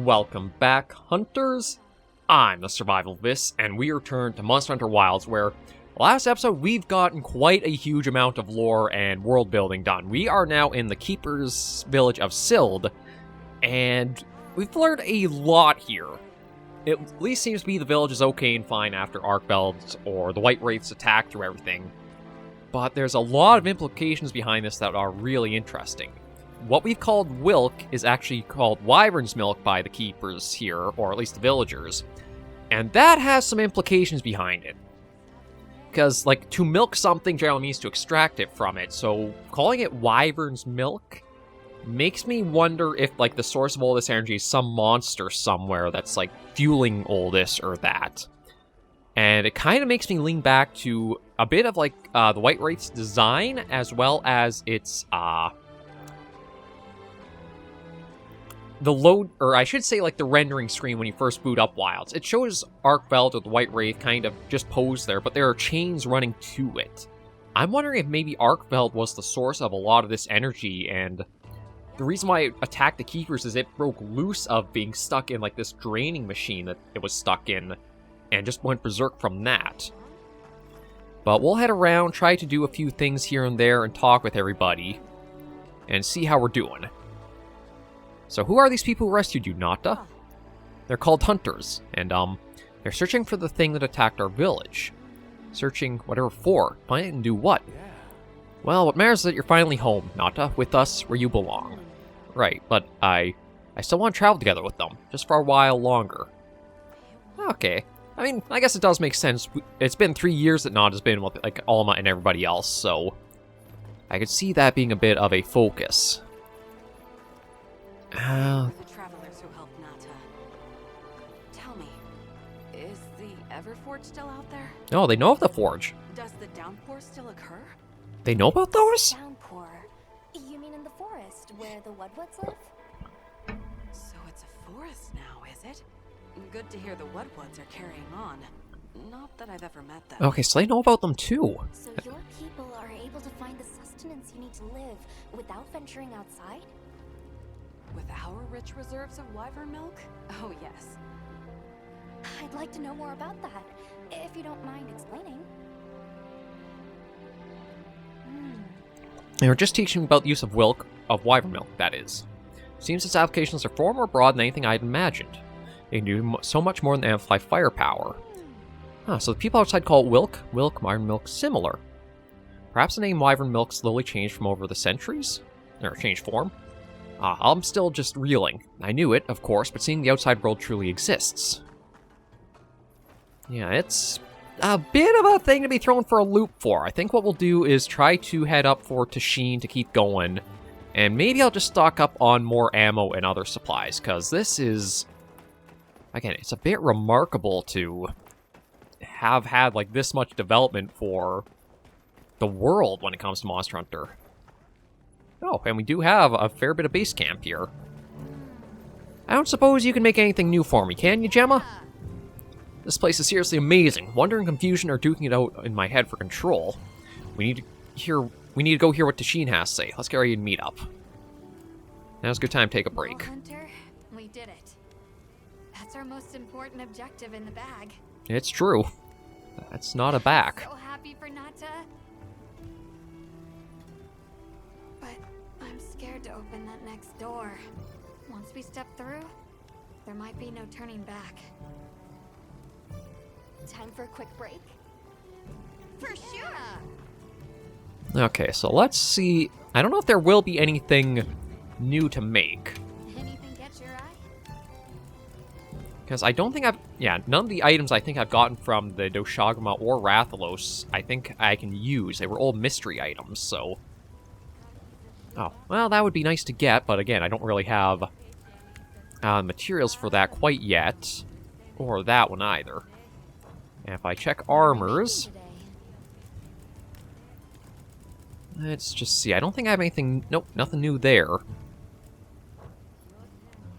Welcome back, Hunters. I'm the Survivalist, and we return to Monster Hunter Wilds, where last episode we've gotten quite a huge amount of lore and world building done. We are now in the Keeper's village of Sild, and we've learned a lot here. It at least seems to be the village is okay and fine after Archbelds or the White Wraiths attack through everything. But there's a lot of implications behind this that are really interesting. What we've called Wilk is actually called Wyvern's Milk by the Keepers here, or at least the villagers. And that has some implications behind it. Because, like, to milk something generally means to extract it from it, so calling it Wyvern's Milk makes me wonder if, like, the source of all this energy is some monster somewhere that's, like, fueling all this or that. And it kind of makes me lean back to a bit of, like, the White Wraith's design, as well as its, the load, or I should say, like, the rendering screen when you first boot up Wilds. It shows Archbeld or the White Wraith kind of just posed there, but there are chains running to it. I'm wondering if maybe Archbeld was the source of a lot of this energy, and the reason why it attacked the Keepers is it broke loose of being stuck in, like, this draining machine that it was stuck in, and just went berserk from that. But we'll head around, try to do a few things here and there, and talk with everybody, and see how we're doing. So who are these people who rescued you, Nata? They're called Hunters, and, they're searching for the thing that attacked our village. Searching whatever for. Find it and do what? Well, what matters is that you're finally home, Nata, with us where you belong. Right, but I still want to travel together with them, just for a while longer. Okay. I mean, I guess it does make sense. It's been 3 years that Nata's been with, like, Alma and everybody else, so I could see that being a bit of a focus. The travelers who helped Nata. Tell me, is the Everforge still out there? No, they know of the Forge. Does the downpour still occur? They know about those? Downpour. You mean in the forest, where the Woodwoods live? So it's a forest now, is it? Good to hear the Woodwoods are carrying on. Not that I've ever met them. Okay, so they know about them too. So your people are able to find the sustenance you need to live without venturing outside? With our rich reserves of wyvern milk? Oh, yes. I'd like to know more about that, if you don't mind explaining. They were just teaching about the use of Wilk, of wyvern milk, that is. Seems its applications are far more broad than anything I had imagined. They can do so much more than amplify firepower. So the people outside call it Wilk, wyvern milk, similar. Perhaps the name wyvern milk slowly changed from over the centuries? Or changed form? I'm still just reeling. I knew it, of course, but seeing the outside world truly exists. Yeah, it's a bit of a thing to be thrown for a loop for. I think what we'll do is try to head up for Tashin to keep going, and maybe I'll just stock up on more ammo and other supplies, because this is, again, it's a bit remarkable to have had, like, this much development for the world when it comes to Monster Hunter. Oh, and we do have a fair bit of base camp here. I don't suppose you can make anything new for me, can you, Gemma? This place is seriously amazing. Wonder and confusion are duking it out in my head for control. We need to go hear what Tashin has to say. Let's get ready to meet up. Now's a good time to take a break. Well, Hunter, we did it. That's our most important objective in the bag. It's true. That's not a back. So happy for Nata. But I'm scared to open that next door. Once we step through, there might be no turning back. Time for a quick break? For sure! Okay, so let's see. I don't know if there will be anything new to make. Anything catch your eye? Because I don't think none of the items I think I've gotten from the Doshagama or Rathalos, I think I can use. They were all mystery items, so. Oh, well, that would be nice to get, but again, I don't really have materials for that quite yet. Or that one either. And if I check armors, let's just see. I don't think I have anything. Nope, nothing new there.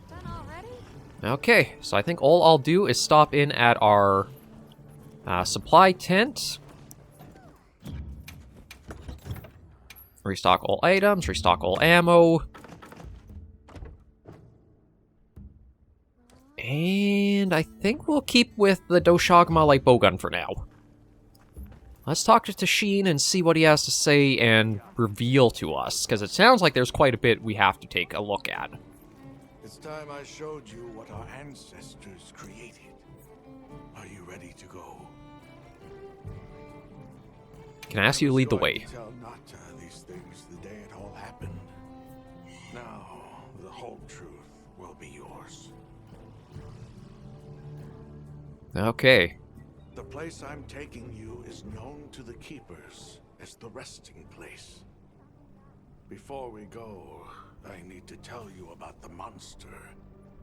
Done already? Okay, so I think all I'll do is stop in at our supply tent. Restock all items, restock all ammo. And I think we'll keep with the Doshagma light bowgun for now. Let's talk to Tashin and see what he has to say and reveal to us, because it sounds like there's quite a bit we have to take a look at. It's time I showed you what our ancestors created. Are you ready to go? Can I ask you to lead the way? Tell Nata these things the day it all happened. Now, the whole truth will be yours. Okay. The place I'm taking you is known to the Keepers as the resting place. Before we go, I need to tell you about the monster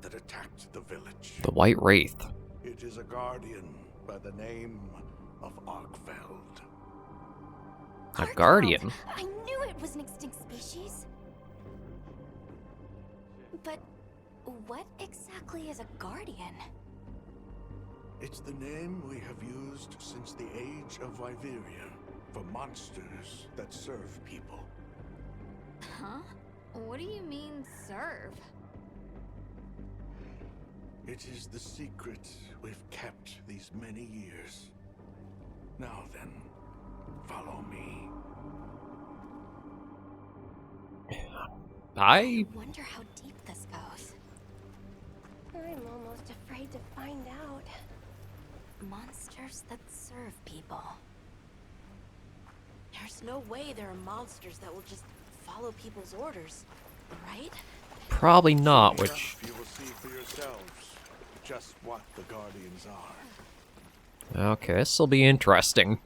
that attacked the village. The White Wraith. It is a guardian by the name of Arkfeld. A guardian? I knew it was an extinct species. But what exactly is a guardian? It's the name we have used since the age of Wyveria for monsters that serve people. Huh? What do you mean, serve? It is the secret we've kept these many years. Now then, follow me. I wonder how deep this goes. I'm almost afraid to find out. Monsters that serve people. There's no way there are monsters that will just follow people's orders, right? probably not, which... You will see for yourselves just what the Guardians are. Okay, this will be interesting.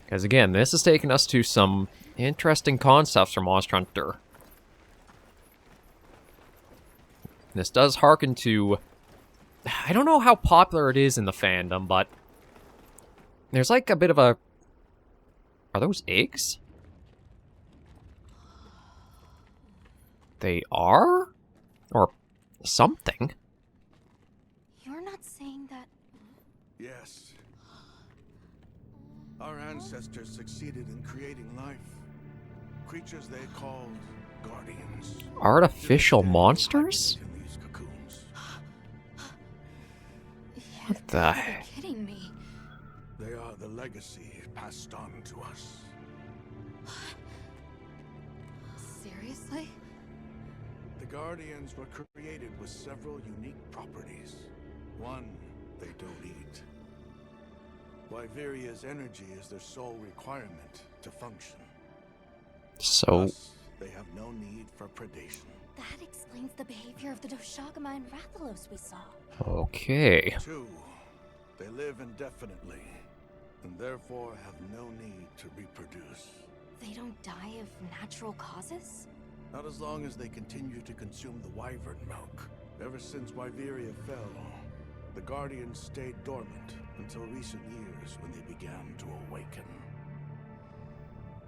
Because again, this is taking us to some interesting concepts from Monster Hunter. This does harken to... I don't know how popular it is in the fandom, but... there's like a bit of a... Are those eggs? They are? Or something. You're not saying that... Yes. Our ancestors succeeded in creating life. Creatures they called Guardians. Artificial monsters? In these cocoons. What the You're heck? kidding me. They are the legacy passed on to us. Seriously? The Guardians were created with several unique properties. One, they don't eat. Wyveria's energy is their sole requirement to function. So, Thus, they have no need for predation. That explains the behavior of the Doshagama and Rathalos we saw. okay. Two, they live indefinitely, and therefore have no need to reproduce. They don't die of natural causes? Not as long as they continue to consume the wyvern milk. Ever since Wyveria fell, the Guardians stayed dormant until recent years when they began to awaken.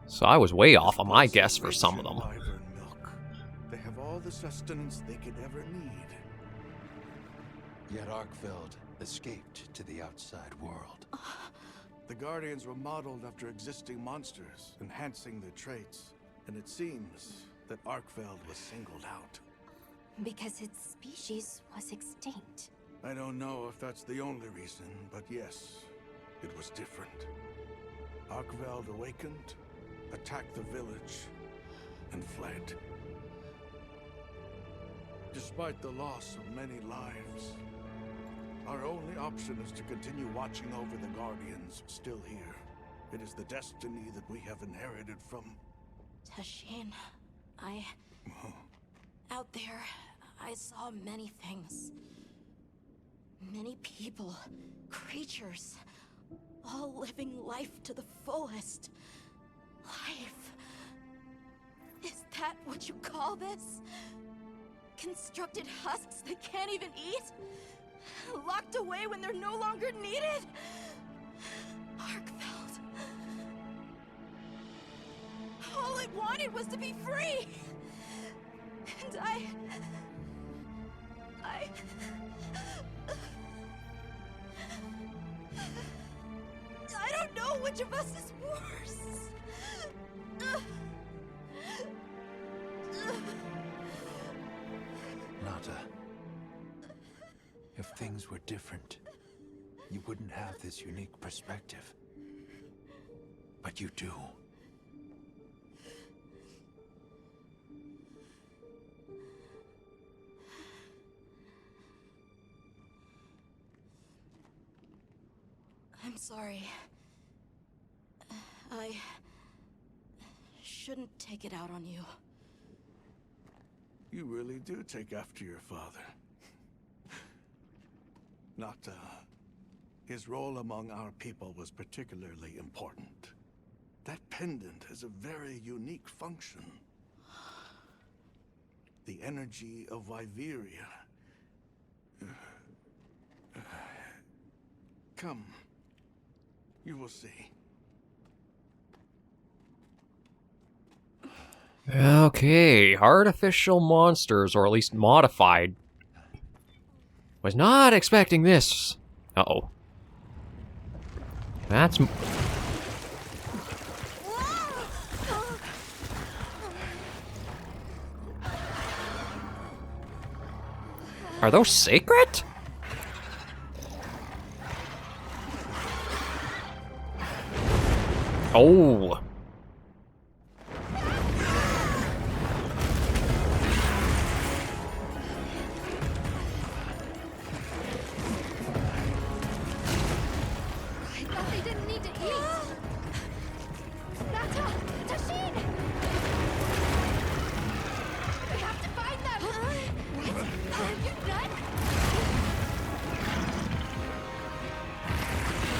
So I was way off on my guess for some of them. Wyvern milk. They have all the sustenance they could ever need. Yet Arkfeld escaped to the outside world. The Guardians were modeled after existing monsters, enhancing their traits. And it seems that Arkfeld was singled out. Because its species was extinct. I don't know if that's the only reason, but yes, it was different. Arkfeld awakened, attacked the village, and fled. Despite the loss of many lives, our only option is to continue watching over the Guardians still here. It is the destiny that we have inherited from... Tashin, out there, I saw many things. Many people, creatures, all living life to the fullest. Life. Is that what you call this? Constructed husks they can't even eat? Locked away when they're no longer needed? Arkfeld. All it wanted was to be free! And I don't know which of us is worse. Nata. If things were different, you wouldn't have this unique perspective. But you do. I'm sorry. I shouldn't take it out on you. You really do take after your father. Not, his role among our people was particularly important. That pendant has a very unique function. The energy of Wyveria. Come. You will see. Okay, artificial monsters, or at least modified. Was not expecting this. Uh-oh. That's... Are those sacred? Oh.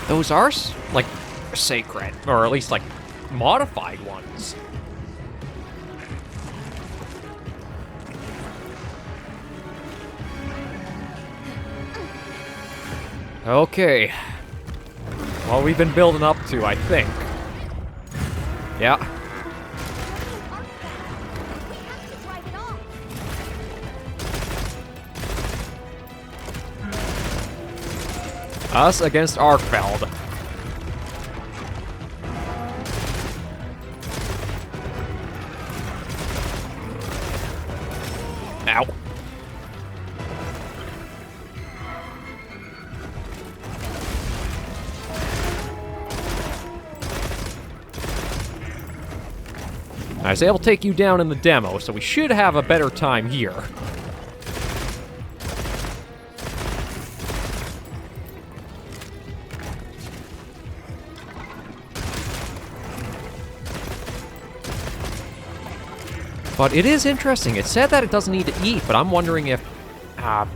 Those are, like, sacred, or at least, like, modified ones. Okay. What we've been building up to, I think. Yeah. Us against Arkfeld. Ow. I was able to take you down in the demo, so we should have a better time here. But it is interesting. It said that it doesn't need to eat, but I'm wondering if,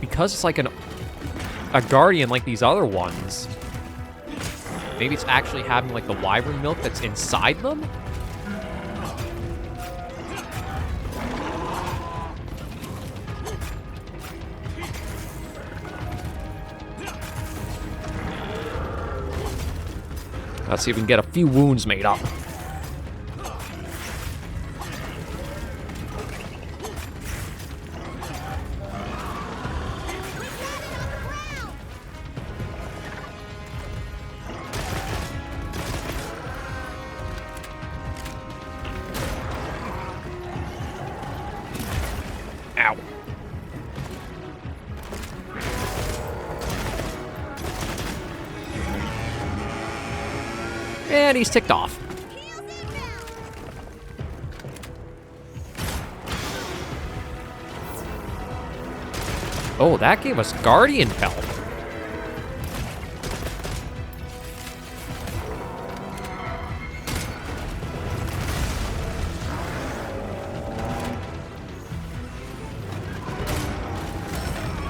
because it's like a guardian like these other ones, maybe it's actually having like the wyvern milk that's inside them? Let's see if we can get a few wounds made up. Ow. And he's ticked off. Oh, that gave us Guardian health.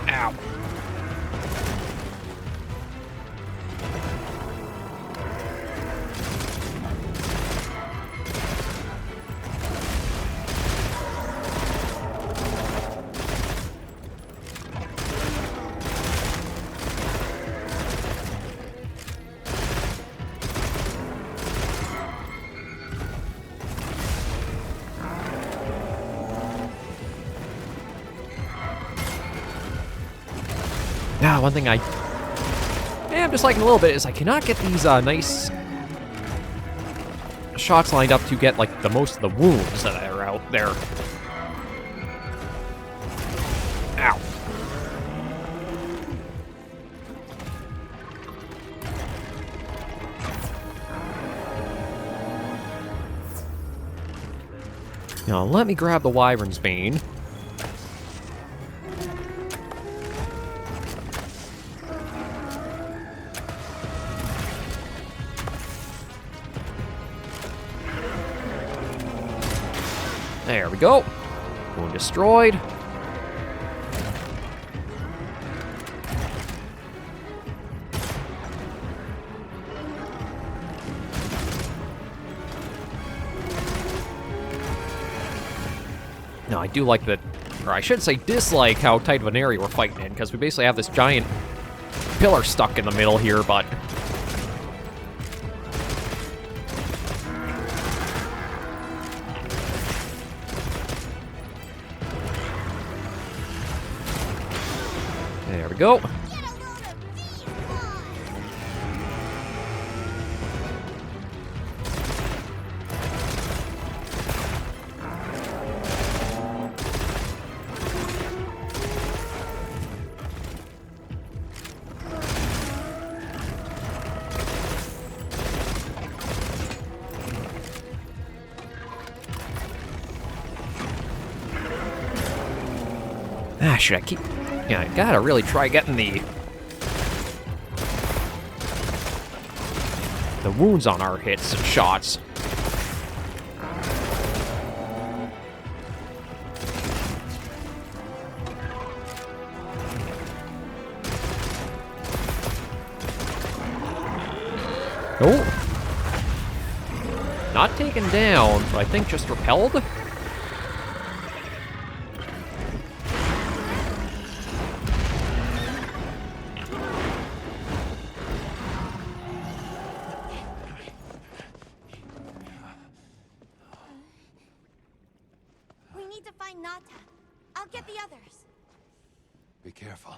Ow. Now, one thing I am disliking a little bit is I cannot get these nice shots lined up to get like the most of the wounds that are out there. Ow. Now, let me grab the Wyvern's Bane. There we go. Wound destroyed. No, I do like that, or I should say dislike how tight of an area we're fighting in, because we basically have this giant pillar stuck in the middle here, but... There we go. Ah, should I keep... Yeah, I gotta really try getting the wounds on our hits and shots. Oh. Not taken down, but I think just repelled. We need to find Nata. I'll get the others. Be careful.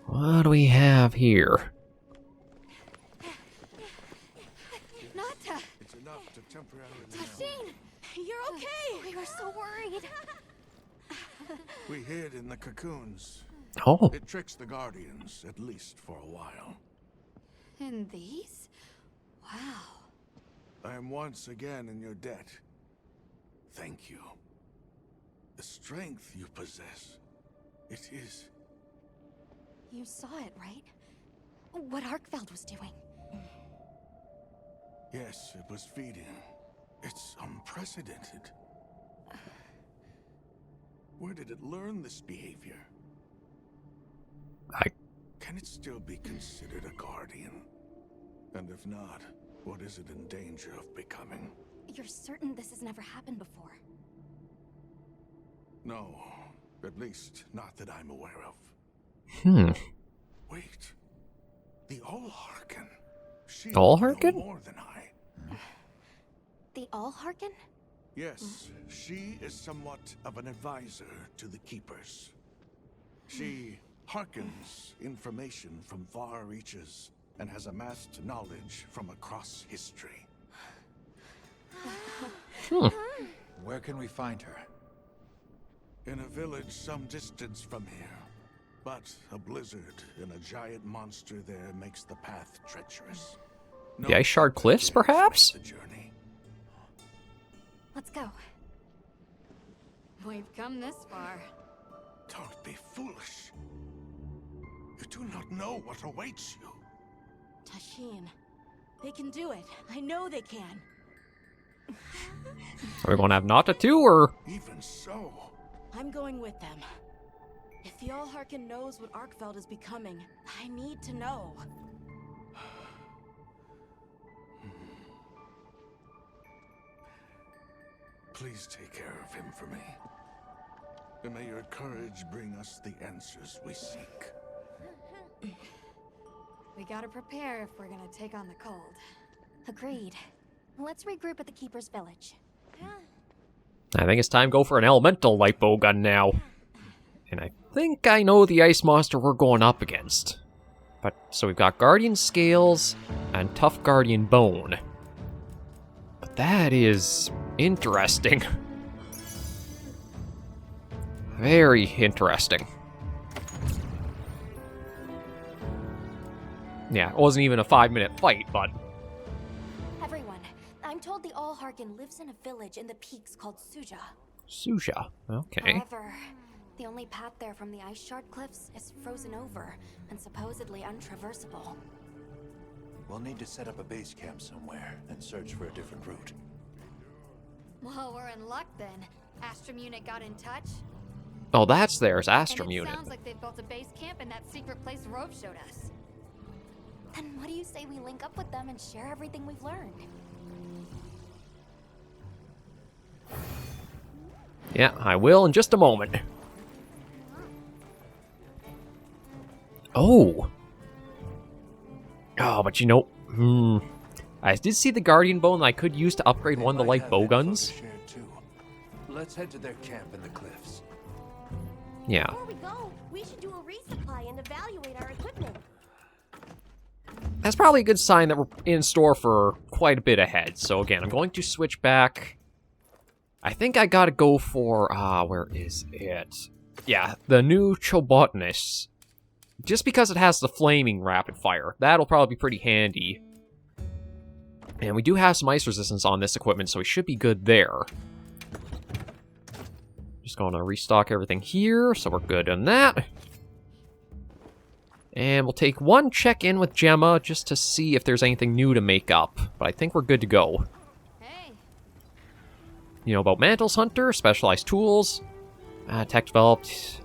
What do we have here? Nata! It's enough to temporarily... Tashin! You're okay! We were so worried. We hid in the cocoons. Oh, It tricks the Guardians, at least for a while. And these? Wow. I am once again in your debt. Thank you. The strength you possess, it is... You saw it, right? What Arkfeld was doing. Yes, it was feeding. It's unprecedented. Where did it learn this behavior? Can it still be considered a Guardian? And if not, what is it in danger of becoming? You're certain this has never happened before? No, at least not that I'm aware of. Wait, the Allharken. She Allharken? know more than I. The Allharken? Yes, she is somewhat of an advisor to the Keepers. She hearkens information from far reaches and has amassed knowledge from across history. Where can we find her? In a village some distance from here. But a blizzard and a giant monster there makes the path treacherous. No the Ice Shard Cliffs, beginners perhaps? make the journey. Let's go. We've come this far. Don't be foolish. You do not know what awaits you. Tashin. They can do it. I know they can. Are we going to have Nata too, or? Even so, I'm going with them. If the Allharken knows what Arkfeld is becoming, I need to know. please take care of him for me. And may your courage bring us the answers we seek. We gotta prepare if we're gonna take on the cold. Agreed. Let's regroup at the Keeper's Village. I think it's time to go for an elemental light bow gun now. And I think I know the ice monster we're going up against. But so we've got Guardian Scales and Tough Guardian Bone. But that is interesting. Very interesting. Yeah, it wasn't even a 5-minute fight, but... Everyone, I'm told the All-Harkin lives in a village in the peaks called Suja. Suja. Okay. However, the only path there from the ice shard cliffs is frozen over and supposedly untraversable. We'll need to set up a base camp somewhere and search for a different route. Well, we're in luck then. Astrum unit got in touch. Oh, that's theirs, Astrum And it unit. sounds like they've built a base camp in that secret place Rove showed us. Then what do you say we link up with them and share everything we've learned? Yeah, I will in just a moment. Oh. Oh, but you know, I did see the Guardian Bone that I could use to upgrade one of the light bow guns. Let's head to their camp in the cliffs. Yeah. Before we go, we should do a resupply and evaluate our equipment. That's probably a good sign that we're in store for quite a bit ahead. So again, I'm going to switch back. I think I gotta go for, where is it? Yeah, the new Chobotnis. Just because it has the flaming rapid fire. That'll probably be pretty handy. And we do have some ice resistance on this equipment, so we should be good there. Just going to restock everything here, so we're good on that. And we'll take one check-in with Gemma just to see if there's anything new to make up. But I think we're good to go. Hey. You know about Mantles Hunter, specialized tools, tech developed.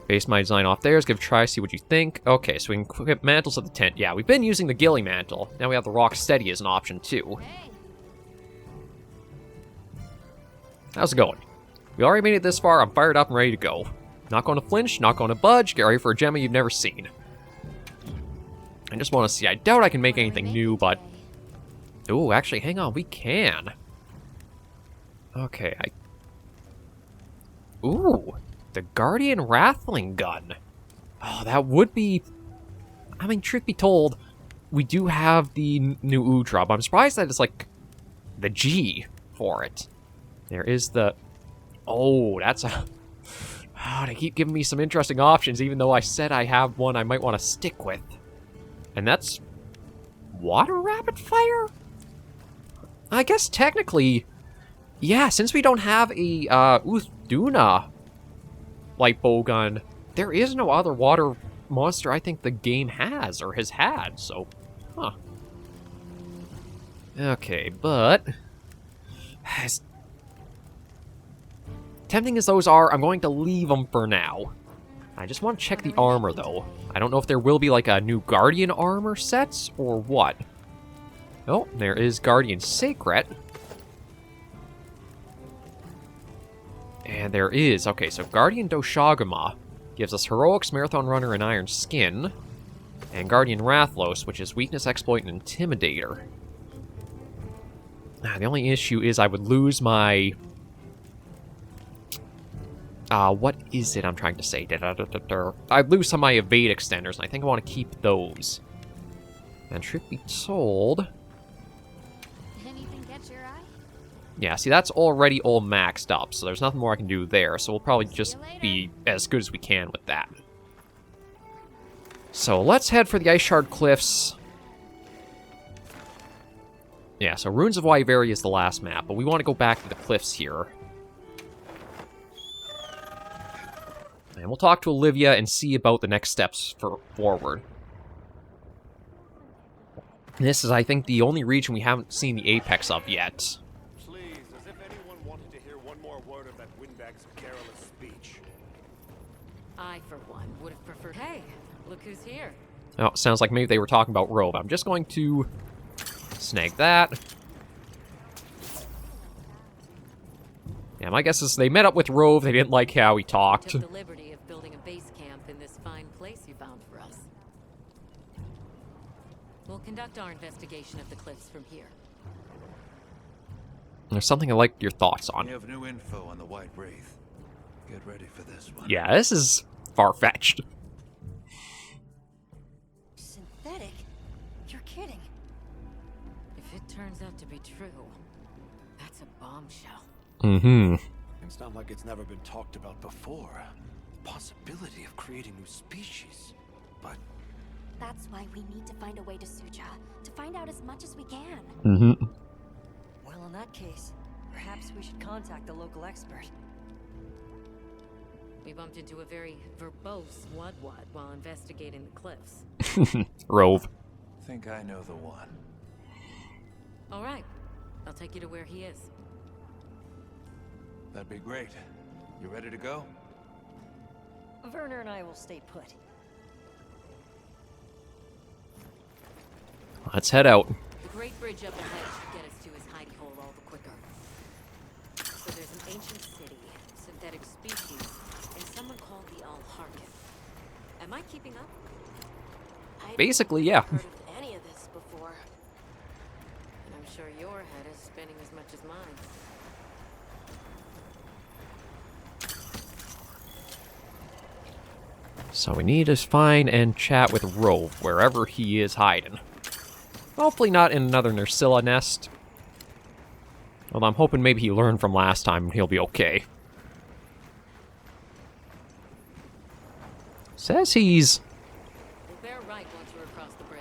Base my design off there. Let's give it a try, see what you think. Okay, so we can equip mantles at the tent. Yeah, we've been using the Gilly Mantle. Now we have the Rock Steady as an option, too. Hey. How's it going? We already made it this far. I'm fired up and ready to go. Not going to flinch, not going to budge. Get ready for a Gemma you've never seen. I just want to see. I doubt I can make anything new, but... Ooh, actually, hang on. We can. Okay, Ooh, the Guardian Rattling Gun. Oh, that would be... I mean, truth be told, we do have the new Udra, but I'm surprised that it's, like, the G for it. There is the... Oh, that's a... Oh, they keep giving me some interesting options, even though I said I have one I might want to stick with. And that's... Water Rapid Fire? I guess technically... Yeah, since we don't have a Uthduna light bow gun, there is no other water monster I think the game has, or has had, so... Huh. Okay, but... As tempting as those are, I'm going to leave them for now. I just want to check the armor, though. I don't know if there will be, like, a new Guardian armor set, or what. Oh, there is Guardian Sacred. And there is, okay, so Guardian Doshaguma gives us Heroics, Marathon Runner, and Iron Skin. And Guardian Rathlos, which is Weakness, Exploit, and Intimidator. The only issue is I would lose my... what is it I'm trying to say? I'd lose some of my evade extenders, and I think I want to keep those. And truth be told... Anything catch your eye? Yeah, see, that's already all maxed up, so there's nothing more I can do there, so we'll probably just be as good as we can with that. So let's head for the Ice Shard Cliffs. Yeah, so Ruins of Wyveria is the last map, but we want to go back to the cliffs here. And we'll talk to Olivia and see about the next steps forward. This is, I think, the only region we haven't seen the apex of yet. Please, as if anyone wanted to hear one more word of that windbag's careless speech. I, for one, would have preferred... Hey, look who's here. Oh, sounds like maybe they were talking about Rove. I'm just going to snag that. Yeah, my guess is they met up with Rove. They didn't like how he talked. Took the liberty of building a base camp in this fine place you found for us. We'll conduct our investigation of the cliffs from here. There's something I like your thoughts on. We have new info on the White Wraith. Get ready for this one. Yeah, this is far-fetched. Synthetic? You're kidding. If it turns out to be true, that's a bombshell. Mm-hmm. It's not like it's never been talked about before. The possibility of creating new species. But That's why we need to find a way to Suja, to find out as much as we can. Mm-hmm. Well, in that case, perhaps we should contact the local expert. We bumped into a very verbose Wudwud while investigating the cliffs. Rove. Think I know the one. All right, I'll take you to where he is. That'd be great. You ready to go? Werner and I will stay put. Let's head out. The Great Bridge up ahead should get us to his hidey hole all the quicker. So there's an ancient city, synthetic species, and someone called the Al-Harkith. Am I keeping up? Basically, yeah. I've heard of any of this before. And I'm sure your head is spinning as much as mine. So we need to find and chat with Rove, wherever he is hiding. Hopefully not in another Nerscylla nest. Although I'm hoping maybe he learned from last time and he'll be okay. Says he's We'll bear right once we're across the bridge.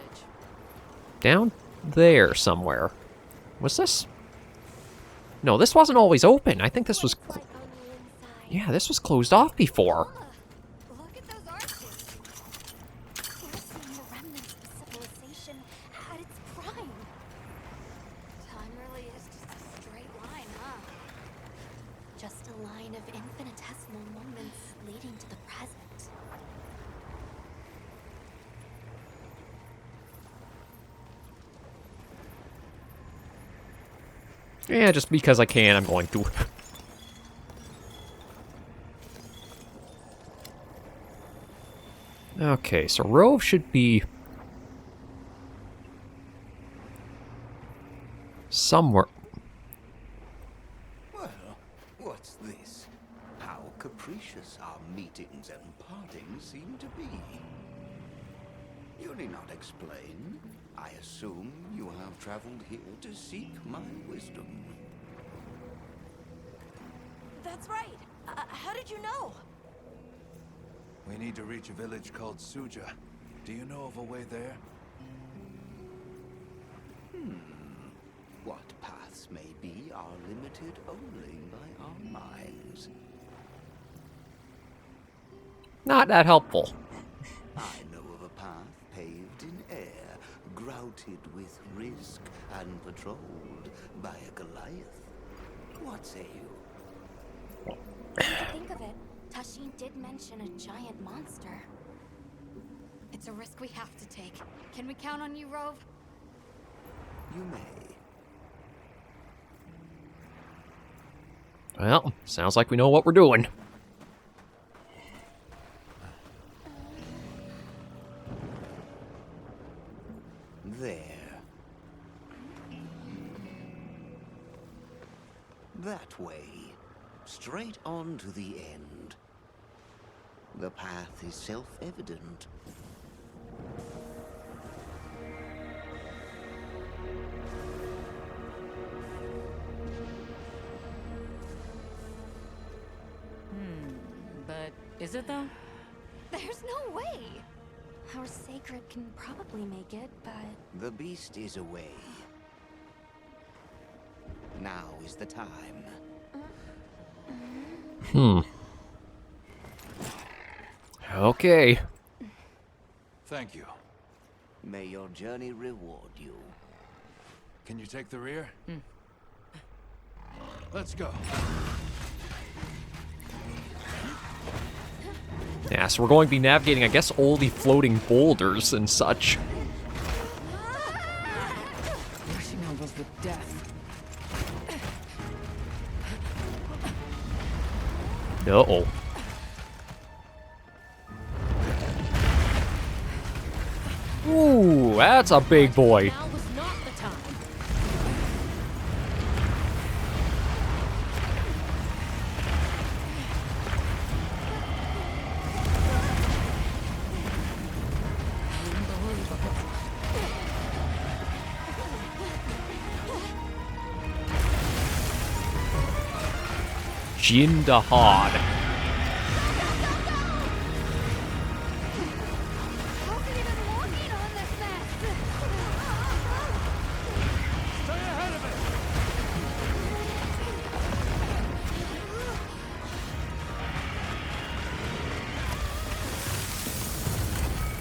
down there somewhere. Was this? No, this wasn't always open. I think this was... Like on the inside. Yeah, this was closed off before. Look at those arches. We're seeing the remnants of civilization at its prime. Time really is just a straight line, huh? Just a line of infinitesimal moments leading to the present. Yeah, just because I can, I'm going to. Okay, so Rove should be somewhere. Well, what's this? How capricious our meetings and partings seem to be. You need not explain. I assume you have traveled here to seek my wisdom. That's right. How did you know? We need to reach a village called Suja. Do you know of a way there? What paths may be are limited only by our minds. Not that helpful. I know of a path paved in air, grouted with risk and patrolled by a Goliath. What say you? To think of it, Tashin did mention a giant monster. It's a risk we have to take. Can we count on you, Rove? You may. Well, sounds like we know what we're doing. There. That way. Straight on to the end. The path is self-evident. But is it though? There's no way. Our sacred can probably make it, but The beast is away. Now is the time. Okay. Thank you. May your journey reward you. Can you take the rear? Let's go. Yeah, so we're going to be navigating, I guess, all the floating boulders and such. Rushing almost with death. Uh-oh. Ooh, that's a big boy. Now was not the time. Jindahad. How's it even working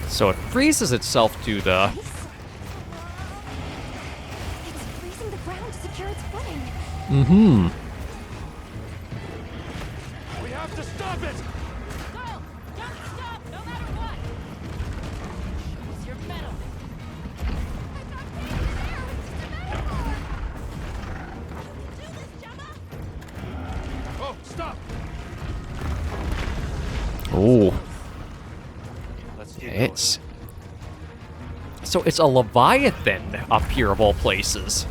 So it freezes itself to the... It's freezing the ground to secure its footing. Mm-hmm. We have to stop it! Go! Don't stop, no matter what! Use your metal! Oh, stop! Oh, Let's keep it's... So it's a Leviathan up here of all places.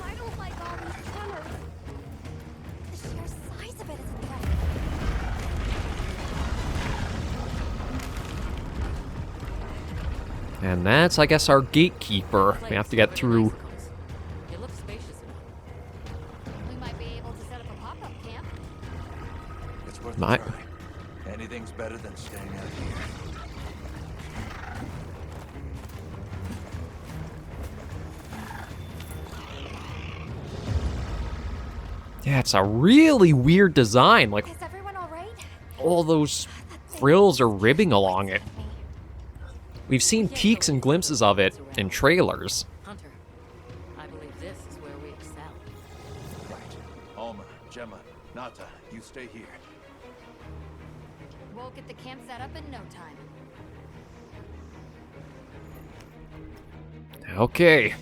I don't like all these tremors. The sheer size of it is a threat. And that's, I guess, our gatekeeper. We have to get through... It looks spacious enough. We might be able to set up a pop-up camp. It's worth My- a try. Anything's better than staying out here. Yeah, it's a really weird design. Like, Is everyone all right? all those frills are ribbing along it. We've seen peeks and glimpses of it in trailers. Hunter, I believe this is where we excel. Right. Alma, Gemma, Nata, you stay here. We'll get the camp set up in no time. Okay.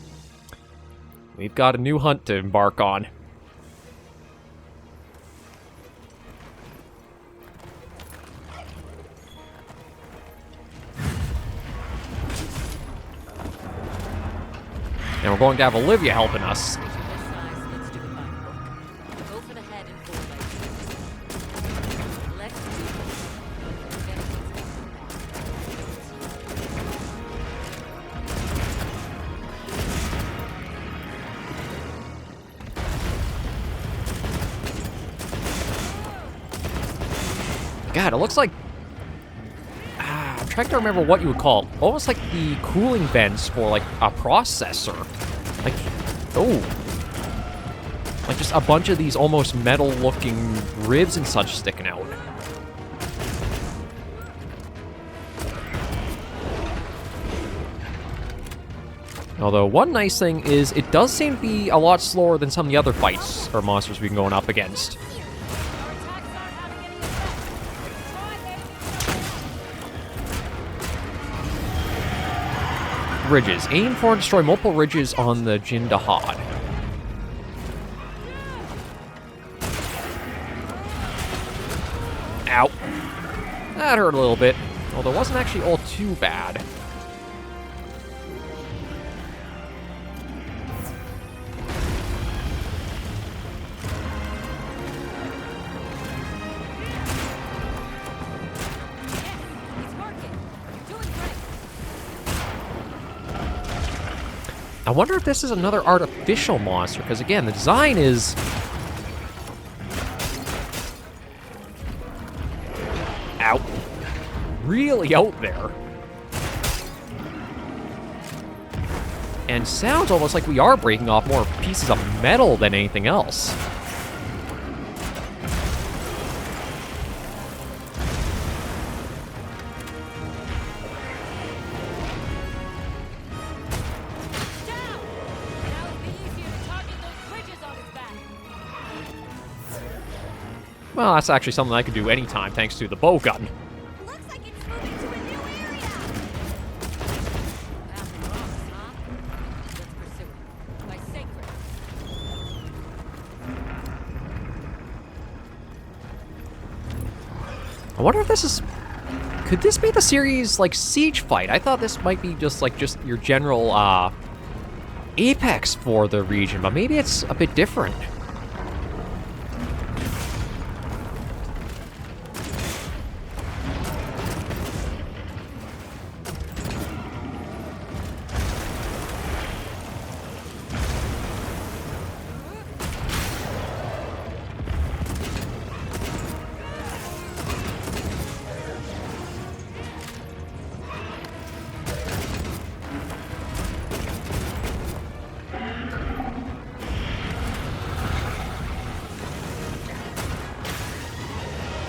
We've got a new hunt to embark on. And we're going to have Olivia helping us. This size, let's do it by the book. Go for the head and 4x2. Let's do this. Get God, it looks like... I'm trying to remember what you would call it. Almost like the cooling vents for, like, a processor. Like, oh. Like, just a bunch of these almost metal-looking ribs and such sticking out. Although, one nice thing is, it does seem to be a lot slower than some of the other fights or monsters we've been going up against. Ridges. Aim for and destroy multiple ridges on the Jindahad. Ow. That hurt a little bit, although it wasn't actually all too bad. I wonder if this is another artificial monster, because again, the design is... Out. Really out there. And sounds almost like we are breaking off more pieces of metal than anything else. Well, that's actually something I could do anytime, thanks to the bow gun. Looks like it's moving to a new area. Passing rocks, huh? Let's pursue it. By sacred. I wonder if this is... Could this be the series, like, siege fight? I thought this might be just your general, apex for the region, but maybe it's a bit different.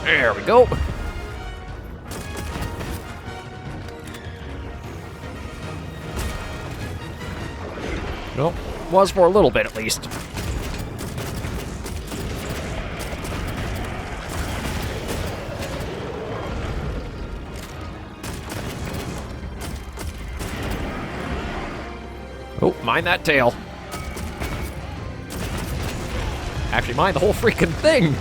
There we go. Nope. Was for a little bit, at least. Oh, mind that tail. Actually, mind the whole freaking thing.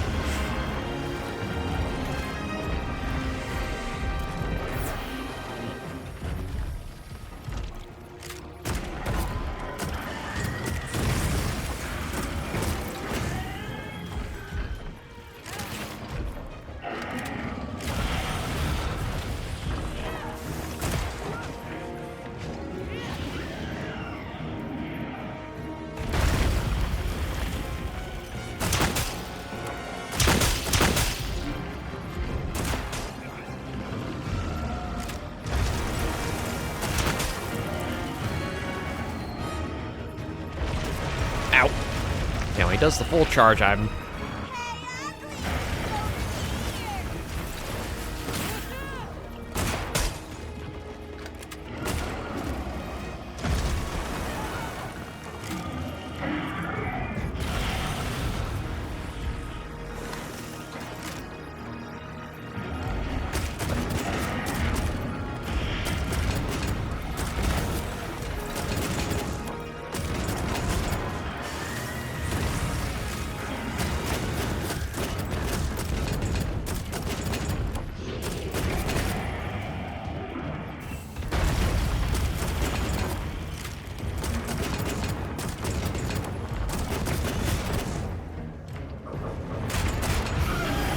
Ow. Yeah, when he does the full charge, I'm...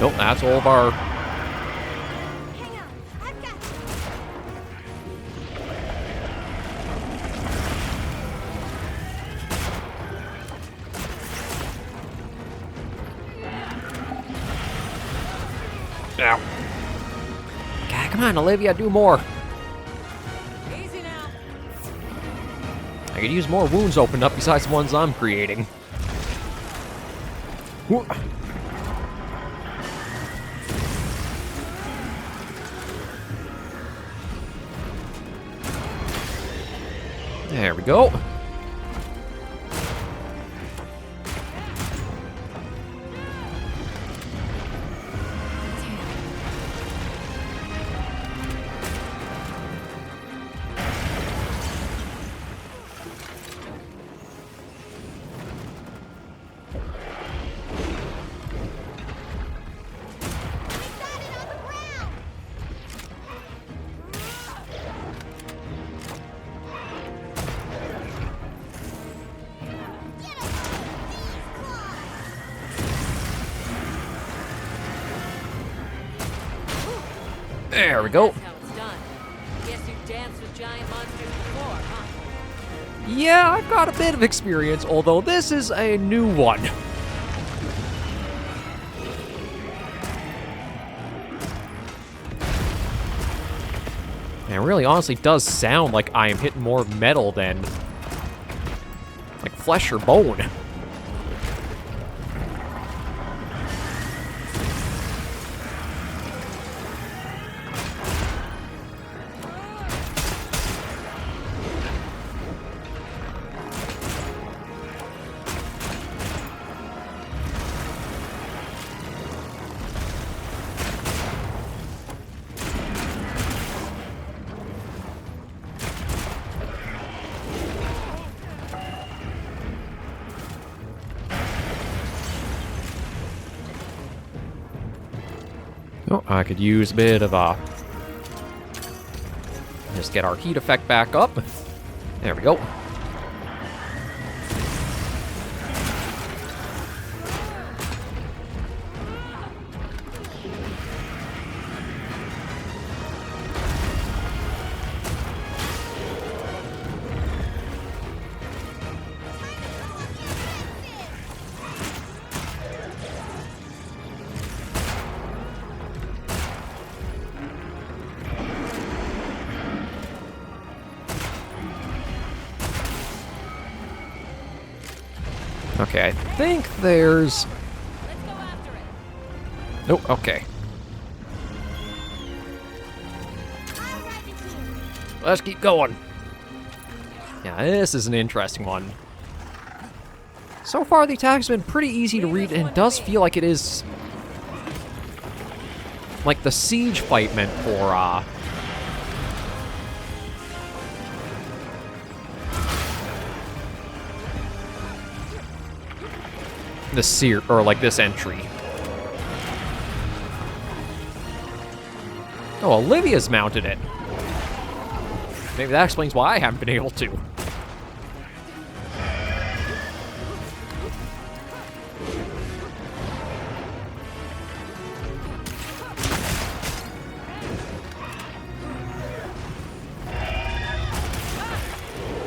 Nope, that's all of our... Hang on, I've got Ow. God, come on, Olivia, do more. Easy now. I could use more wounds opened up besides the ones I'm creating. Whoa. There we go. There we go. That's how it's done. Guess you danced with giant monsters before, huh? Yeah, I've got a bit of experience, although this is a new one. And it really honestly does sound like I am hitting more metal than like flesh or bone. Oh, I could use a bit of just get our heat effect back up. There we go. Okay, I think there's... Let's go after it. Oh, okay. Let's keep going. Yeah, this is an interesting one. So far, the attack has been pretty easy to read, and it does feel like it is... like the siege fight meant for, the seer, or like this entry. Oh, Olivia's mounted it. Maybe that explains why I haven't been able to.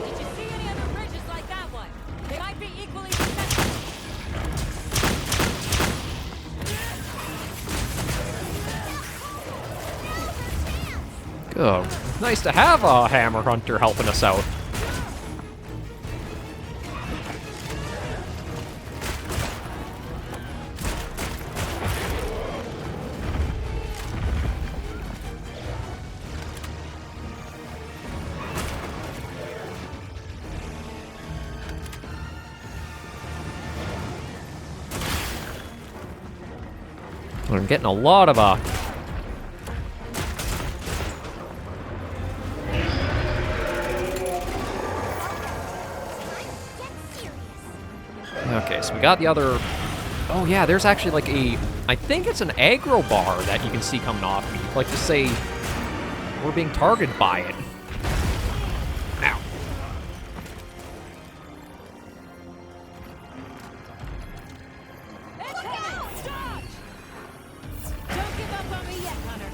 Did you see any other bridges like that one? They might be equally successful. Good. Nice to have a hammer hunter helping us out. I'm getting a lot of okay, so we got the other... Oh yeah, there's actually like a... I think it's an aggro bar that you can see coming off me. Like to say we're being targeted by it. Ow. Stop! Don't give up on me yet, Hunter.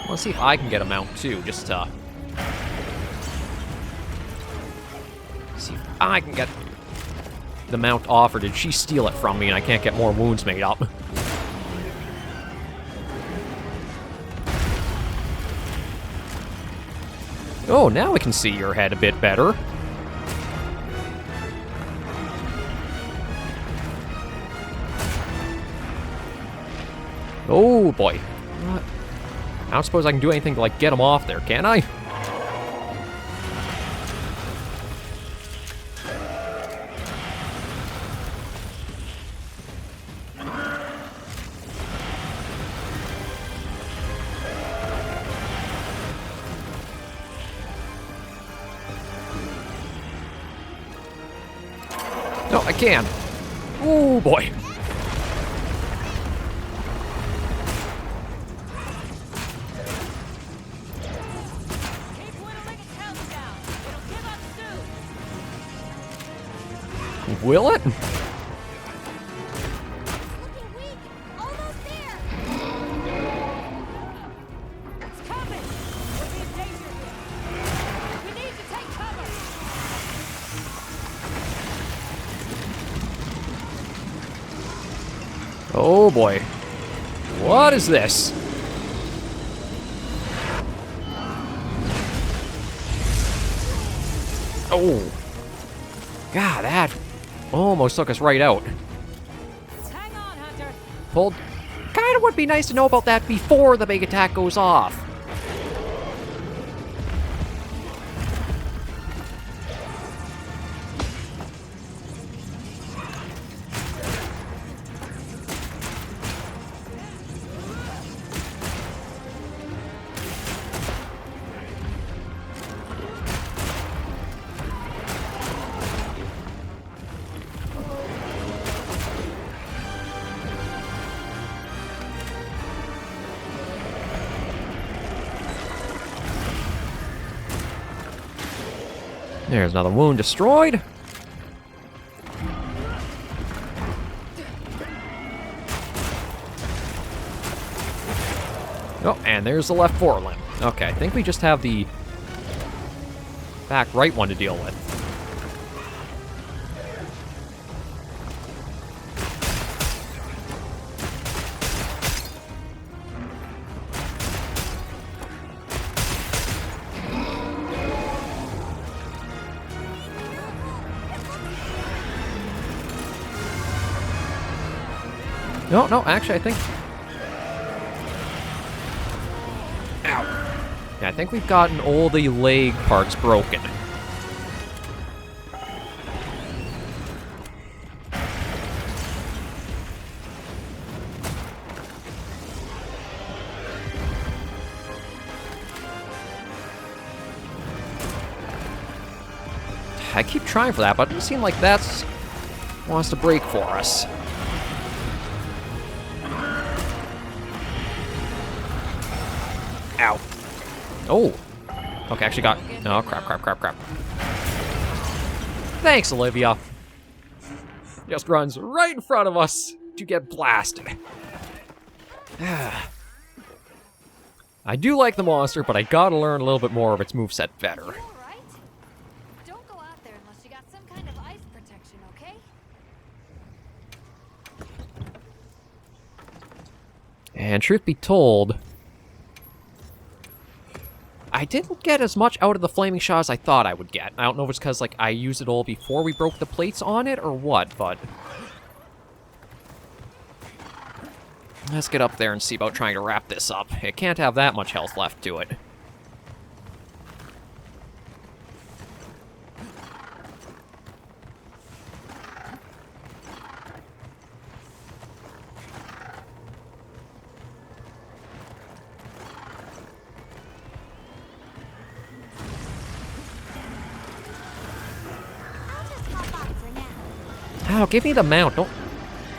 Let's see if I can get a mount too, just to... see if I can get the mount off, or did she steal it from me and I can't get more wounds made up? Oh, now we can see your head a bit better. Oh boy. I don't suppose I can do anything to like get him off there, can I? No, I can. Oh boy. Keep whittling its health down. It'll give up soon. Will it? Looking weak. Almost there. It's coming. We'll be in danger here. We need to take cover. Oh boy. What is this? Oh. God, that almost took us right out. Hang on, Hunter. Pulled. Kinda would be nice to know about that before the big attack goes off. There's another wound destroyed. Oh, and there's the left forelimb. Okay, I think we just have the back right one to deal with. No, actually, I think... Ow. Yeah, I think we've gotten all the leg parts broken. I keep trying for that, but it doesn't seem like that's wants to break for us. Ow. Oh. Okay, actually got... Oh, crap. Thanks, Olivia. Just runs right in front of us to get blasted. I do like the monster, but I gotta learn a little bit more of its moveset better. You all right? Don't go out there unless you got some kind of ice protection, okay? And truth be told, I didn't get as much out of the flaming shot as I thought I would get. I don't know if it's because, like, I used it all before we broke the plates on it or what, but... Let's get up there and see about trying to wrap this up. It can't have that much health left to it. Oh, give me the mount.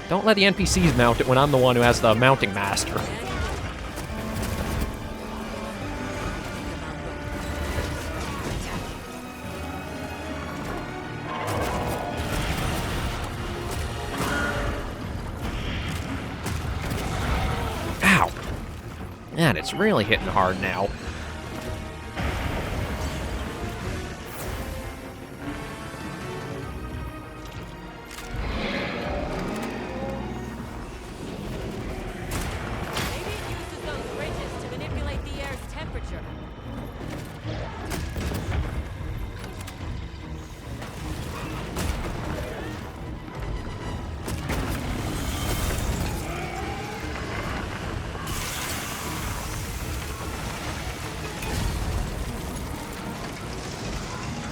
Don't let the NPCs mount it when I'm the one who has the mounting master. Ow. Man, it's really hitting hard now.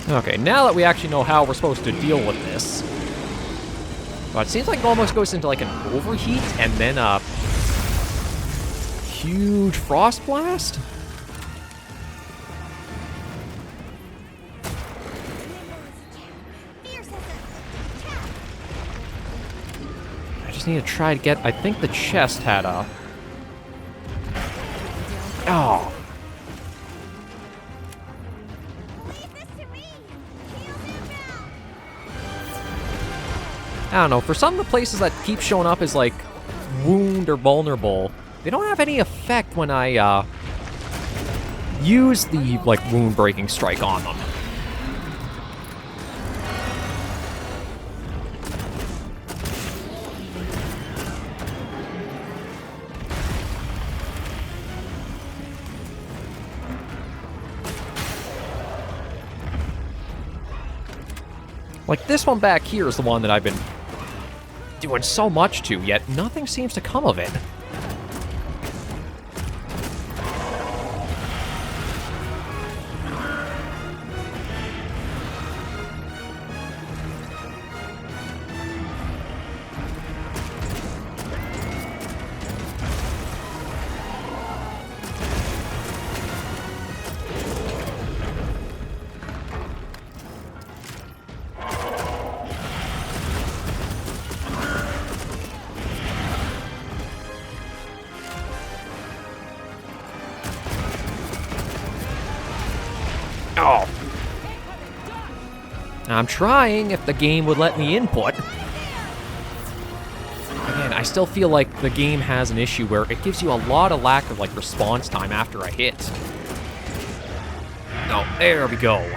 Okay, now that we actually know how we're supposed to deal with this. Well, it seems like it almost goes into like an overheat and then a huge frost blast? I just need to try to get... I think the chest had a... Oh. I don't know, for some of the places that keep showing up as, like, wound or vulnerable, they don't have any effect when I, use the, like, wound-breaking strike on them. Like, this one back here is the one that I've been doing so much to, yet nothing seems to come of it. Oh. I'm trying if the game would let me input. Again, I still feel like the game has an issue where it gives you a lot of lack of, like, response time after a hit. Oh, there we go.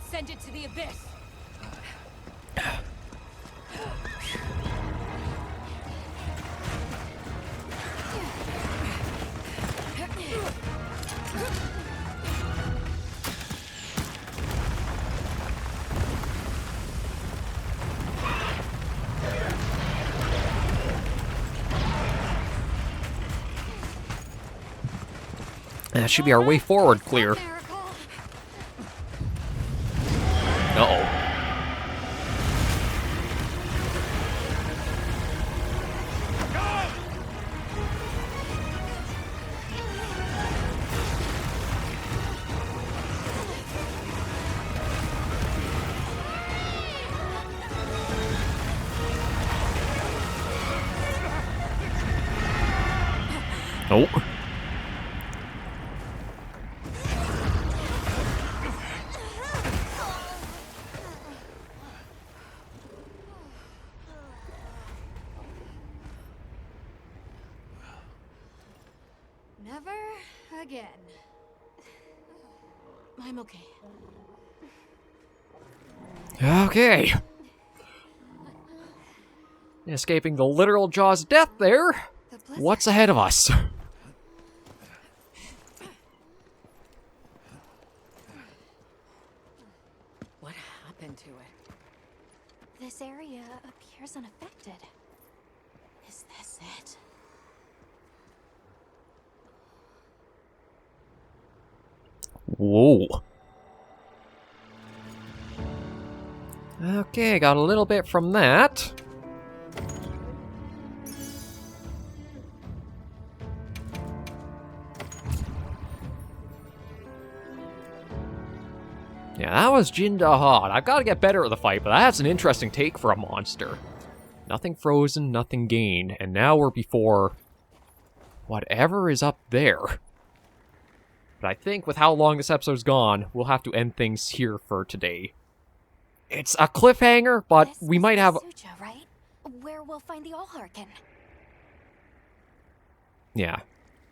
Send it to the abyss. That should be our way forward clear. Nope. Never again. I'm okay. Okay. Escaping the literal jaws of death there. What's ahead of us? What happened to it? This area appears unaffected. Is this it? Whoa. Okay, got a little bit from that. Yeah, that was Jinda Hot. I've got to get better at the fight, but that's an interesting take for a monster. Nothing frozen, nothing gained, and now we're before whatever is up there. But I think with how long this episode's gone, we'll have to end things here for today. It's a cliffhanger, but This we is might the have... Suja, right? Where we'll find the Allharkin. Yeah.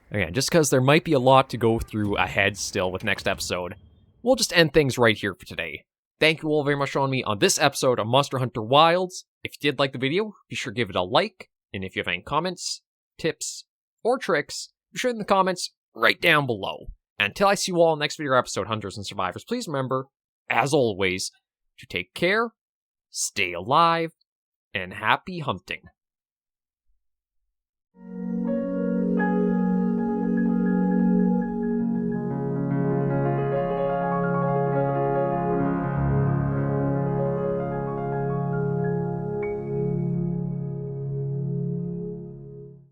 Again, just because there might be a lot to go through ahead still with next episode, we'll just end things right here for today. Thank you all very much for joining me on this episode of Monster Hunter Wilds. If you did like the video, be sure to give it a like. And if you have any comments, tips, or tricks, be sure in the comments right down below. Until I see you all in the next video or episode, Hunters and Survivors, please remember, as always, to take care, stay alive, and happy hunting.